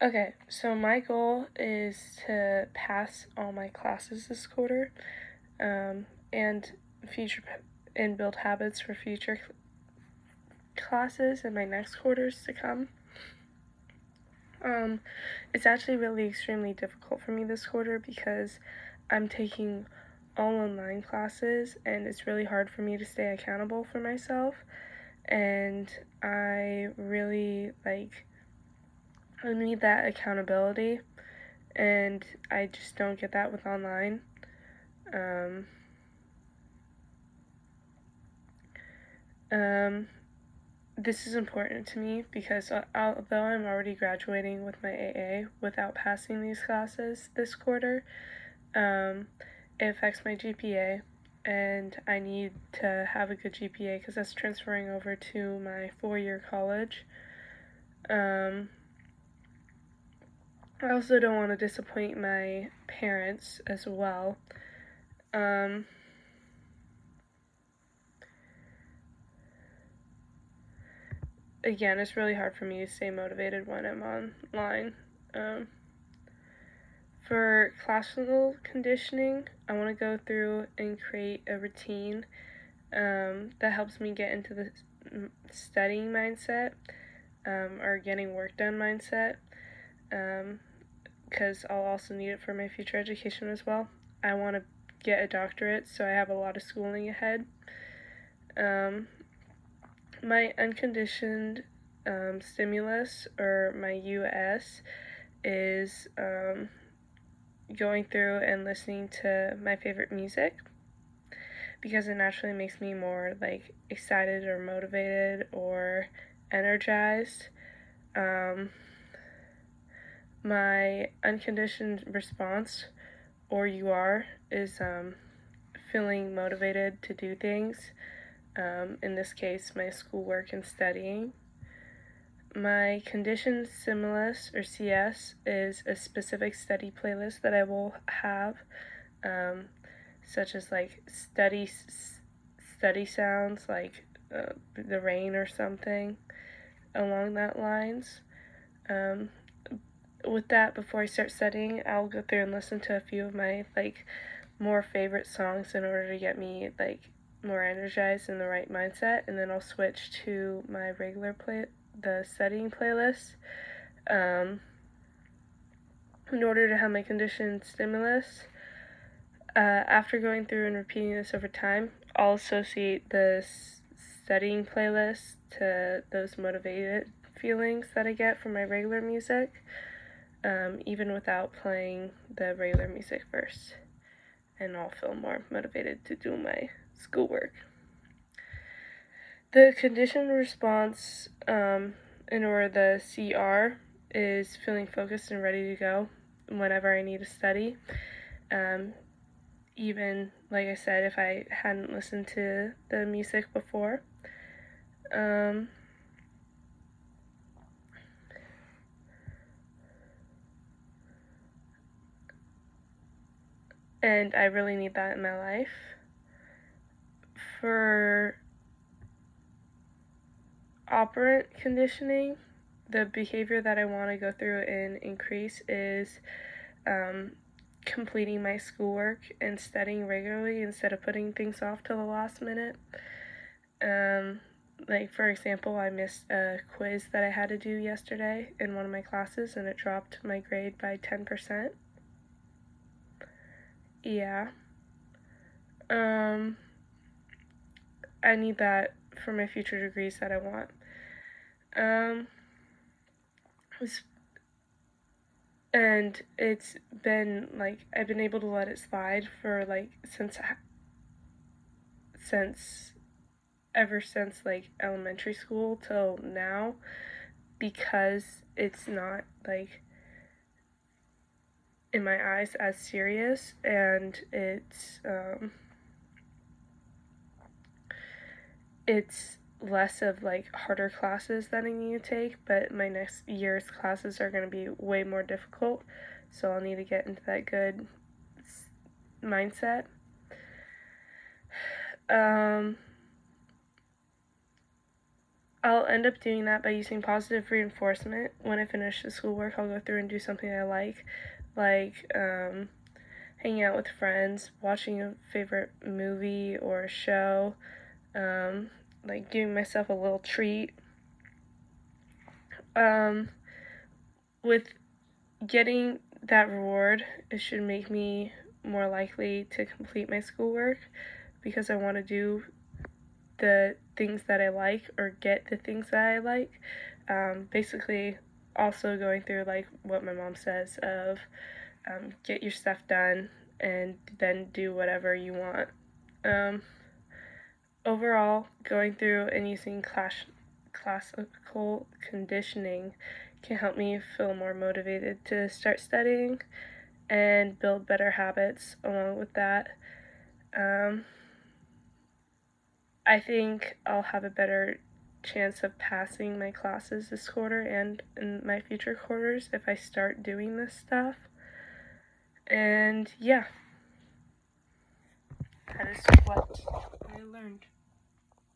Okay, so my goal is to pass all my classes this quarter, and future and build habits for future classes in my next quarters to come. It's actually really extremely difficult for me this quarter because I'm taking all online classes and it's really hard for me to stay accountable for myself, and I really I need that accountability, and I just don't get that with online. Um, um, this is important to me because although I'm already graduating with my AA without passing these classes this quarter, it affects my GPA, and I need to have a good GPA because that's transferring over to my 4-year college. I also don't want to disappoint my parents as well. Again, it's really hard for me to stay motivated when I'm online. For classical conditioning, I want to go through and create a routine that helps me get into the studying mindset, or getting work done mindset, because I'll also need it for my future education as well. I want to get a doctorate, so I have a lot of schooling ahead. My unconditioned stimulus, or my US, is going through and listening to my favorite music because it naturally makes me more excited or motivated or energized. My unconditioned response, or UR, is feeling motivated to do things. In this case, my schoolwork and studying. My conditioned stimulus, or CS, is a specific study playlist that I will have, such as study sounds, the rain or something along that lines. With that, before I start studying, I'll go through and listen to a few of my more favorite songs in order to get me more energized in the right mindset, and then I'll switch to my the studying playlist, in order to have my conditioned stimulus. After going through and repeating this over time, I'll associate the studying playlist to those motivated feelings that I get from my regular music, even without playing the regular music first, and I'll feel more motivated to do my schoolwork. The conditioned response, or the CR, is feeling focused and ready to go whenever I need to study. Even, like I said, if I hadn't listened to the music before. And I really need that in my life. For operant conditioning, the behavior that I want to go through and increase is completing my schoolwork and studying regularly instead of putting things off till the last minute. For example, I missed a quiz that I had to do yesterday in one of my classes, and it dropped my grade by 10%. Yeah. I need that for my future degrees that I want. And it's been I've been able to let it slide for since ever since elementary school till now, because it's not in my eyes as serious, and it's less of harder classes that I need to take, but my next year's classes are going to be way more difficult, so I'll need to get into that good mindset. I'll end up doing that by using positive reinforcement. When I finish the schoolwork, I'll go through and do something I like hanging out with friends, watching a favorite movie or a show, like giving myself a little treat. With getting that reward, it should make me more likely to complete my schoolwork because I want to do the things that I like or get the things that I like. Basically, also going through like what my mom says of get your stuff done and then do whatever you want. Overall, going through and using classical conditioning can help me feel more motivated to start studying and build better habits along with that. I think I'll have a better chance of passing my classes this quarter and in my future quarters if I start doing this stuff. And yeah, that is what I learned.